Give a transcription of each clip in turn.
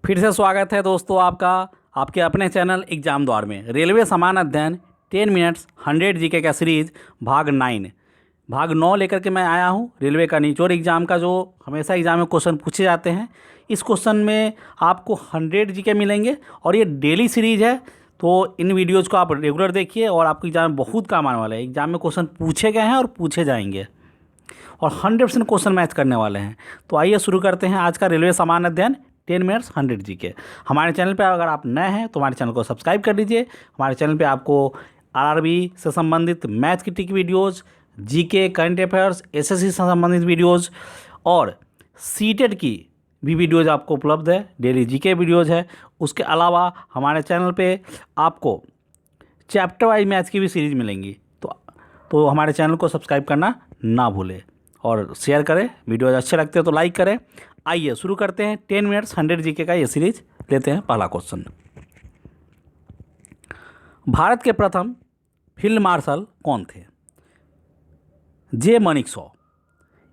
फिर से स्वागत है दोस्तों आपका आपके अपने चैनल एग्जाम द्वार में। रेलवे समान अध्ययन 10 मिनट्स 100 जीके का सीरीज भाग 9 लेकर के मैं आया हूँ। रेलवे का निचोड़ एग्जाम का जो हमेशा एग्जाम में क्वेश्चन पूछे जाते हैं, इस क्वेश्चन में आपको 100 जीके मिलेंगे और ये डेली सीरीज है, तो इन वीडियोज़ को आप रेगुलर देखिए और आपको एग्जाम में बहुत काम आने वाला है। एग्जाम में क्वेश्चन पूछे गए हैं और पूछे जाएंगे और 100% क्वेश्चन मैच करने वाले हैं। तो आइए शुरू करते हैं आज का रेलवे समान अध्ययन 10 मिनट्स 100 जीके। हमारे चैनल पे अगर आप नए हैं तो हमारे चैनल को सब्सक्राइब कर लीजिए। हमारे चैनल पे आपको आरआरबी से संबंधित मैथ की टिक videos, GK, current affairs, SSC से संबंधित वीडियोज़ और सीटेट की भी वीडियोज़ आपको उपलब्ध है। डेली जीके वीडियोज़ है। उसके अलावा हमारे चैनल पे आपको चैप्टर वाइज मैथ्स की भी सीरीज़ मिलेंगी। तो हमारे चैनल को सब्सक्राइब करना ना भूलें और शेयर करें। वीडियोज़ अच्छे लगते हैं तो लाइक करें। आइए शुरू करते हैं 10 मिनट्स 100 जीके का ये सीरीज। लेते हैं पहला क्वेश्चन। भारत के प्रथम फील्ड मार्शल कौन थे? जे मनिकशॉ,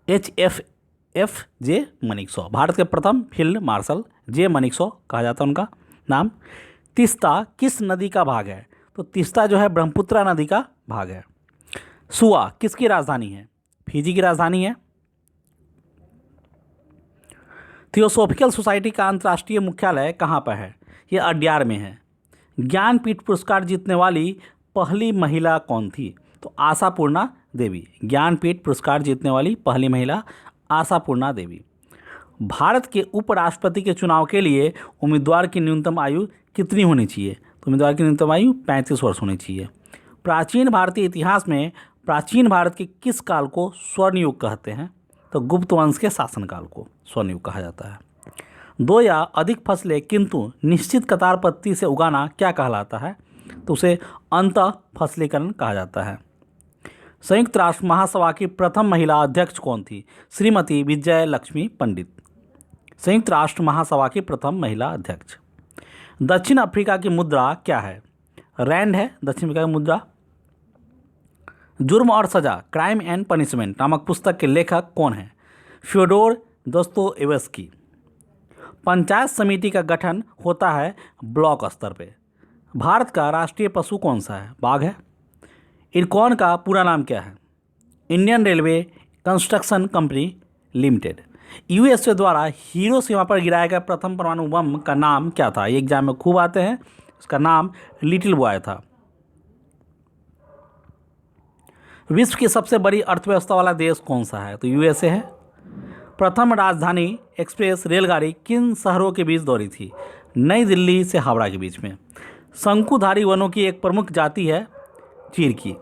HFJ मनिकशॉ। भारत के प्रथम फील्ड मार्शल जे मनिकशॉ कहा जाता है उनका नाम। तीस्ता किस नदी का भाग है? तो तीस्ता जो है ब्रह्मपुत्र नदी का भाग है। सुआ किसकी राजधानी है? फिजी की राजधानी है। थियोसॉफिकल सोसाइटी का अंतर्राष्ट्रीय मुख्यालय कहाँ पर है? ये अड्यार में है। ज्ञानपीठ पुरस्कार जीतने वाली पहली महिला कौन थी? तो आशापूर्णा देवी। ज्ञानपीठ पुरस्कार जीतने वाली पहली महिला आशापूर्णा देवी। भारत के उपराष्ट्रपति के चुनाव के लिए उम्मीदवार की न्यूनतम आयु कितनी होनी चाहिए? तो उम्मीदवार की न्यूनतम आयु 35 वर्ष होनी चाहिए। प्राचीन भारतीय इतिहास में प्राचीन भारत के किस काल को स्वर्ण युग कहते हैं? तो गुप्त वंश के शासनकाल को स्वर्ण युग कहा जाता है। दो या अधिक फसलें किंतु निश्चित कतार पद्धति से उगाना क्या कहलाता है? तो उसे अंतः फसलीकरण कहा जाता है। संयुक्त राष्ट्र महासभा की प्रथम महिला अध्यक्ष कौन थी? श्रीमती विजय लक्ष्मी पंडित। संयुक्त राष्ट्र महासभा की प्रथम महिला अध्यक्ष। दक्षिण अफ्रीका की मुद्रा क्या है? रैंड है दक्षिण अफ्रीका की मुद्रा। जुर्म और सजा, क्राइम एंड पनिशमेंट नामक पुस्तक के लेखक कौन है? Fyodor Dostoevsky. पंचायत समिति का गठन होता है ब्लॉक स्तर पे। भारत का राष्ट्रीय पशु कौन सा है? बाघ है। इरकॉन का पूरा नाम क्या है? Indian railway construction company limited. USA द्वारा हिरोशिमा पर गिराया गया प्रथम परमाणु बम का नाम क्या था? ये एग्जाम में खूब आते हैं। उसका नाम लिटिल बॉय था। विश्व की सबसे बड़ी अर्थव्यवस्था वाला देश कौन सा है? तो यूएसए है। प्रथम राजधानी एक्सप्रेस रेलगाड़ी किन शहरों के बीच दौड़ी थी? नई दिल्ली से हावड़ा के बीच में। शंकुधारी वनों की एक प्रमुख जाति है चीड़ की।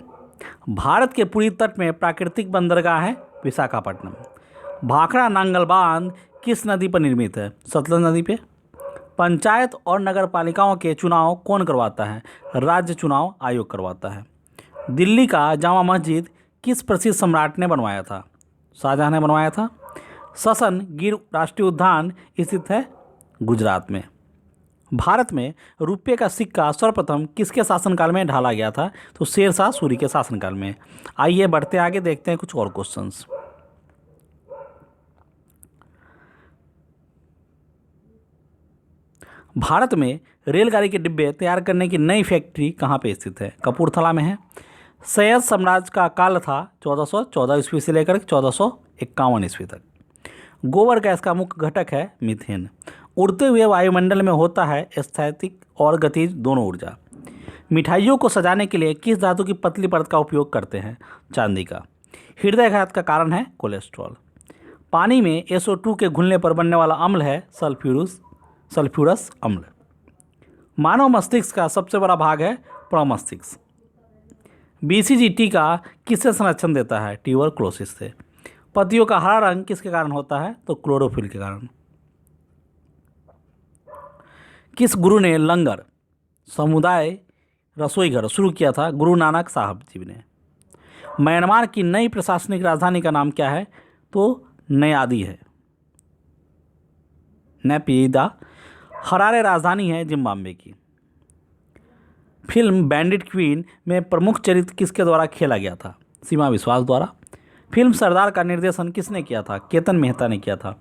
भारत के पूर्वी तट में प्राकृतिक बंदरगाह है विशाखापट्टनम। भाखड़ा नांगल बांध किस नदी पर निर्मित है? सतलज नदी पे। पंचायत और नगर पालिकाओं के चुनाव कौन करवाता है? राज्य चुनाव आयोग करवाता है। दिल्ली का जामा मस्जिद किस प्रसिद्ध सम्राट ने बनवाया था? शाहजहां ने बनवाया था। ससन गिर राष्ट्रीय उद्यान स्थित है गुजरात में। भारत में रुपये का सिक्का सर्वप्रथम किसके शासनकाल में ढाला गया था? तो शेरशाह सूरी के शासनकाल में। आइए बढ़ते आगे, देखते हैं कुछ और क्वेश्चंस। भारत में रेलगाड़ी के डिब्बे तैयार करने की नई फैक्ट्री कहाँ पे स्थित है? कपूरथला में है। सैयद साम्राज्य का काल था 1414 ईस्वी से लेकर 1451 ईस्वी तक। गोबर गैस का मुख्य घटक है मीथेन। उड़ते हुए वायुमंडल में होता है स्थैतिक और गतिज दोनों ऊर्जा। मिठाइयों को सजाने के लिए किस धातु की पतली परत का उपयोग करते हैं? चांदी का। हृदयाघात का कारण है कोलेस्ट्रॉल। पानी में SO2 के घुलने पर बनने वाला अम्ल है सल्फ्यूरस अम्ल। मानव मस्तिष्क का सबसे बड़ा भाग है प्रमस्तिष्क। BCG टीका किससे संरक्षण देता है? ट्यूबरक्लोसिस से। पत्तियों का हरा रंग किसके कारण होता है? तो क्लोरोफिल के कारण। किस गुरु ने लंगर समुदाय रसोई घर शुरू किया था? गुरु नानक साहब जी ने। म्यांमार की नई प्रशासनिक राजधानी का नाम क्या है? तो नयादी है। नैपीदा। हरारे राजधानी है जिम्बाब्वे की। फिल्म बैंडिट क्वीन में प्रमुख चरित्र किसके द्वारा खेला गया था? सीमा विश्वास द्वारा। फिल्म सरदार का निर्देशन किसने किया था? केतन मेहता ने किया था।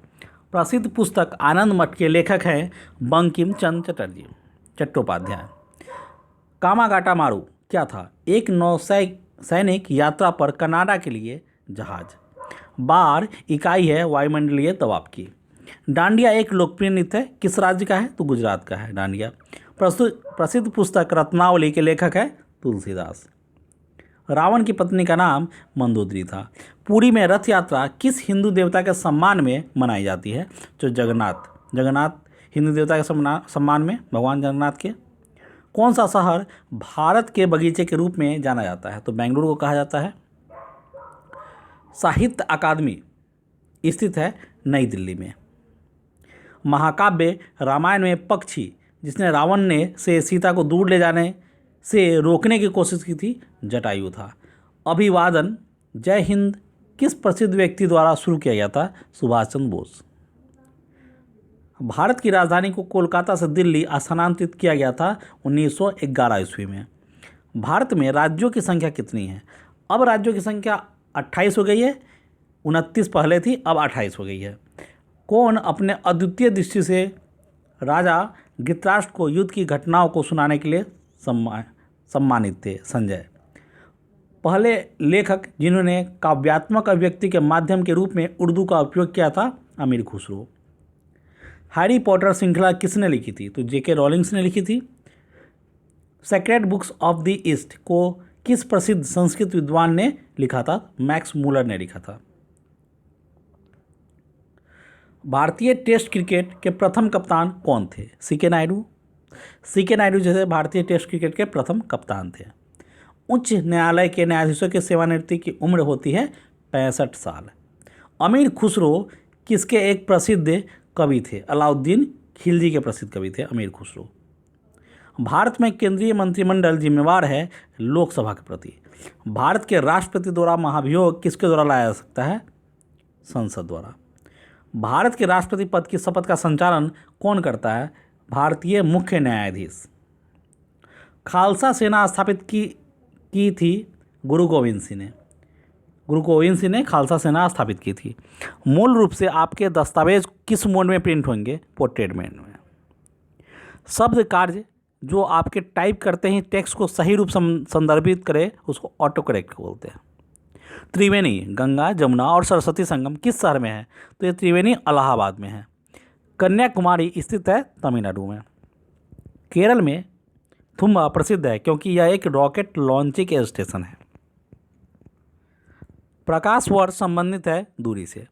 प्रसिद्ध पुस्तक आनंद मठ के लेखक हैं बंकिम चंद्र चटर्जी चट्टोपाध्याय। कामागाटा मारू क्या था? एक सैनिक यात्रा पर कनाडा के लिए जहाज। बार इकाई है वायुमंडलीय दबाव की। डांडिया एक लोकप्रिय नृत्य है, किस राज्य का है? तो गुजरात का है डांडिया। प्रसिद्ध पुस्तक रत्नावली के लेखक है तुलसीदास। रावण की पत्नी का नाम मंदोदरी था। पुरी में रथ यात्रा किस हिंदू देवता के सम्मान में मनाई जाती है? जो जगन्नाथ हिंदू देवता के सम्मान में, भगवान जगन्नाथ के। कौन सा शहर भारत के बगीचे के रूप में जाना जाता है? तो बेंगलुरु को कहा जाता है। साहित्य अकादमी स्थित है नई दिल्ली में। महाकाव्य रामायण में पक्षी जिसने रावण ने से सीता को दूर ले जाने से रोकने की कोशिश की थी, जटायु था। अभिवादन जय हिंद किस प्रसिद्ध व्यक्ति द्वारा शुरू किया गया था? सुभाष चंद्र बोस। भारत की राजधानी को कोलकाता से दिल्ली स्थानांतरित किया गया था 1911 ईस्वी में। भारत में राज्यों की संख्या कितनी है? अब राज्यों की संख्या 28 हो गई है, 29 पहले थी, अब 28 हो गई है। कौन अपने अद्वितीय दृष्टि से राजा धृतराष्ट्र को युद्ध की घटनाओं को सुनाने के लिए सम्मानित थे? संजय। पहले लेखक जिन्होंने काव्यात्मक अभिव्यक्ति के माध्यम के रूप में उर्दू का उपयोग किया था, अमीर खुसरो। हैरी पॉटर श्रृंखला किसने लिखी थी? तो जेके रॉलिंग्स ने लिखी थी। Sacred books of the east को किस प्रसिद्ध संस्कृत विद्वान ने लिखा था? मैक्स मूलर ने लिखा था। भारतीय टेस्ट क्रिकेट के प्रथम कप्तान कौन थे? सीके नायडू। सीके नायडू जैसे भारतीय टेस्ट क्रिकेट के प्रथम कप्तान थे। उच्च न्यायालय के न्यायाधीशों की सेवानिवृत्ति की उम्र होती है 65 साल। अमीर खुसरो किसके एक प्रसिद्ध कवि थे? अलाउद्दीन खिलजी के प्रसिद्ध कवि थे अमीर खुसरो। भारत में केंद्रीय मंत्रिमंडल जिम्मेवार है लोकसभा के प्रति। भारत के राष्ट्रपति द्वारा महाभियोग किसके द्वारा लाया जा सकता है? संसद द्वारा। भारत के राष्ट्रपति पद की शपथ का संचालन कौन करता है? भारतीय मुख्य न्यायाधीश। खालसा सेना स्थापित की थी गुरु गोविंद सिंह ने खालसा सेना स्थापित की थी। मूल रूप से आपके दस्तावेज किस मोड में प्रिंट होंगे? पोर्ट्रेट मोड में। शब्द कार्य जो आपके टाइप करते ही टेक्स्ट को सही रूप संदर्भित करे उसको ऑटो करेक्ट बोलते हैं। त्रिवेणी गंगा जमुना और सरस्वती संगम किस शहर में है? तो ये त्रिवेणी इलाहाबाद में है। कन्याकुमारी स्थित है तमिलनाडु में। केरल में थुम्बा प्रसिद्ध है क्योंकि यह एक रॉकेट लॉन्चिंग स्टेशन है। प्रकाश वर्ष संबंधित है दूरी से।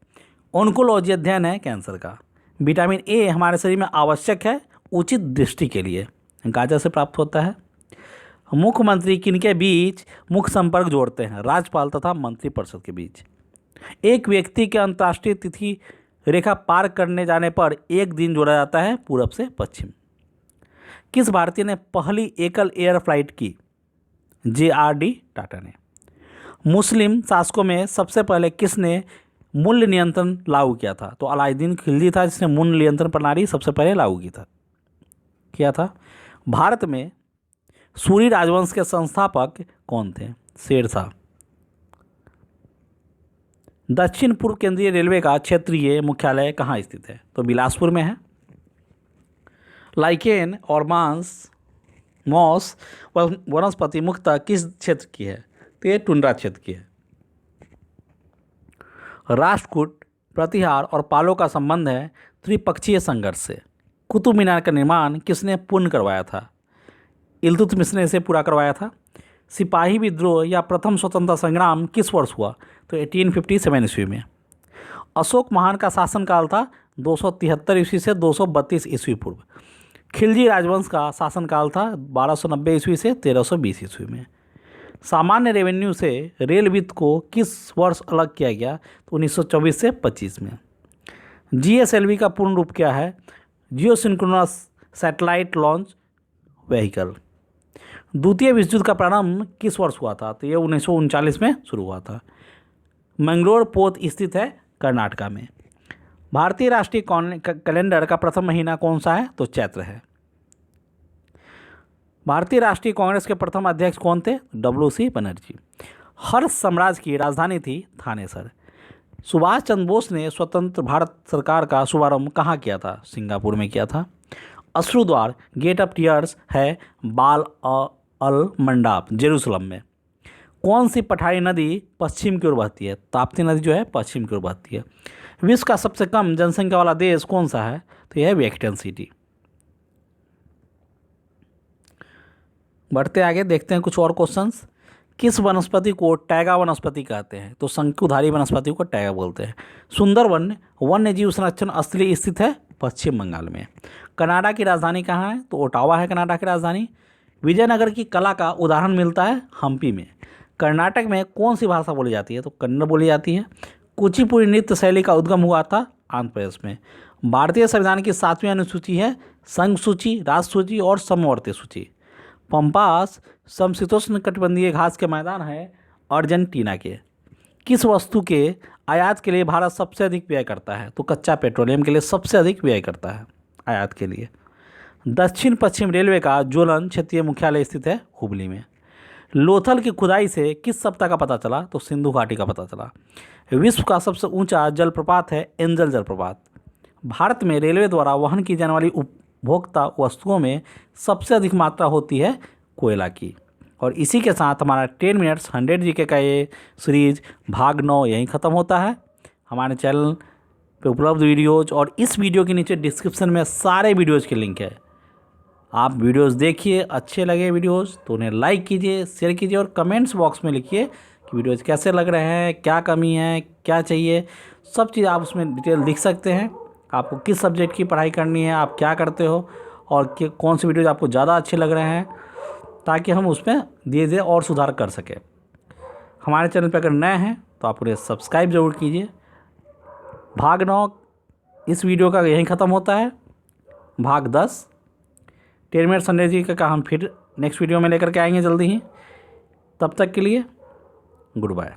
ऑन्कोलॉजी अध्ययन है कैंसर का। विटामिन ए हमारे शरीर में आवश्यक है उचित दृष्टि के लिए, गाजर से प्राप्त होता है। मुख्यमंत्री किनके बीच मुख्य संपर्क जोड़ते हैं? राज्यपाल तथा मंत्रिपरिषद के बीच। एक व्यक्ति के अंतर्राष्ट्रीय तिथि रेखा पार करने जाने पर एक दिन जोड़ा जाता है पूरब से पश्चिम। किस भारतीय ने पहली एकल एयर फ्लाइट की? JRD टाटा ने। मुस्लिम शासकों में सबसे पहले किसने मूल्य नियंत्रण लागू किया था? तो अलाउद्दीन खिलजी था जिसने मूल्य नियंत्रण प्रणाली सबसे पहले लागू किया था। भारत में सूरी राजवंश के संस्थापक कौन थे? शेरशाह। दक्षिण पूर्व केंद्रीय रेलवे का क्षेत्रीय मुख्यालय कहाँ स्थित है? तो बिलासपुर में है। लाइकेन और मॉस वनस्पति मुख्यतः किस क्षेत्र की है? तो ये टुंड्रा क्षेत्र की है। राष्ट्रकूट, प्रतिहार और पालो का संबंध है त्रिपक्षीय संघर्ष से। कुतुब मीनार का निर्माण किसने पूर्ण करवाया था? इल्तुतमिश ने इसे पूरा करवाया था। सिपाही विद्रोह या प्रथम स्वतंत्रता संग्राम किस वर्ष हुआ? तो 1857 ईस्वी में। अशोक महान का शासनकाल था 273 ईस्वी से 232 ईस्वी पूर्व। खिलजी राजवंश का शासनकाल था 1290 ईस्वी से 1320 ईस्वी में। सामान्य रेवेन्यू से रेल वित्त को किस वर्ष अलग किया गया? तो 1924 से 25 में। GSLV का पूर्ण रूप क्या है? जियो सिंक्रोनस सैटेलाइट लॉन्च व्हीकल। द्वितीय विश्व युद्ध का प्रारंभ किस वर्ष हुआ था? तो ये 1939 में शुरू हुआ था। मंगलोर पोत स्थित है कर्नाटका में। भारतीय राष्ट्रीय कैलेंडर का प्रथम महीना कौन सा है? तो चैत्र है। भारतीय राष्ट्रीय कांग्रेस के प्रथम अध्यक्ष कौन थे? WC बनर्जी। हर्ष साम्राज्य की राजधानी थी थानेसर। सुभाष चंद्र बोस ने स्वतंत्र भारत सरकार का शुभारंभ कहाँ किया था? सिंगापुर में किया था। अश्रुद्वार गेट ऑफ टीयर्स है बाल अल मंडाप जेरूसलम में। कौन सी पठारी नदी पश्चिम की ओर बहती है? ताप्ती नदी जो है पश्चिम की ओर बहती है। विश्व का सबसे कम जनसंख्या वाला देश कौन सा है? तो यह है वेटिकन सिटी। बढ़ते आगे देखते हैं कुछ और क्वेश्चंस। किस वनस्पति को टैगा वनस्पति कहते हैं? तो शंकुधारी वनस्पति को टैगा बोलते हैं। सुंदरवन वन्य जीव संरक्षण स्थली स्थित है पश्चिम बंगाल में। कनाडा की राजधानी कहाँ है? तो ओटावा है कनाडा की राजधानी। विजयनगर की कला का उदाहरण मिलता है हम्पी में। कर्नाटक में कौन सी भाषा बोली जाती है? तो कन्नड़ बोली जाती है। कुचिपुड़ी नृत्य शैली का उद्गम हुआ था आंध्र प्रदेश में। भारतीय संविधान की 7वीं अनुसूची है संघ सूची, राष्ट्र सूची और समवर्ती सूची। पंपास समशीतोष्ण कटिबंधीय घास के मैदान है अर्जेंटीना के। किस वस्तु के आयात के लिए भारत सबसे अधिक व्यय करता है? तो कच्चा पेट्रोलियम के लिए सबसे अधिक व्यय करता है आयात के लिए। दक्षिण पश्चिम रेलवे का जोलन क्षेत्रीय मुख्यालय स्थित है हुबली में। लोथल की खुदाई से किस सभ्यता का पता चला? तो सिंधु घाटी का पता चला। विश्व का सबसे ऊंचा जलप्रपात है एंजल जलप्रपात। भारत में रेलवे द्वारा वहन की जाने वाली उपभोक्ता वस्तुओं में सबसे अधिक मात्रा होती है कोयला की। और इसी के साथ हमारा 10 मिनट्स 100 जीके का ये सीरीज भाग 9 यहीं ख़त्म होता है। हमारे चैनल पे उपलब्ध वीडियोज़ और इस वीडियो के नीचे डिस्क्रिप्शन में सारे वीडियोज़ के लिंक है। आप वीडियोज़ देखिए, अच्छे लगे वीडियोज़ तो उन्हें लाइक कीजिए, शेयर कीजिए और कमेंट्स बॉक्स में लिखिए कि वीडियोज़ कैसे लग रहे हैं, क्या कमी है, क्या चाहिए, सब चीज़ आप उसमें डिटेल लिख सकते हैं। आपको किस सब्जेक्ट की पढ़ाई करनी है, आप क्या करते हो और कौन से वीडियोज़ आपको ज़्यादा अच्छे लग रहे हैं, ताकि हम उसमें धीरे धीरे और सुधार कर सकें। हमारे चैनल पर अगर नए हैं तो आप उन्हें सब्सक्राइब ज़रूर कीजिए। भाग 9 इस वीडियो का यहीं ख़त्म होता है। भाग 10 10 मिनट संजय जी का हम फिर नेक्स्ट वीडियो में लेकर के आएंगे जल्दी ही। तब तक के लिए गुड बाय।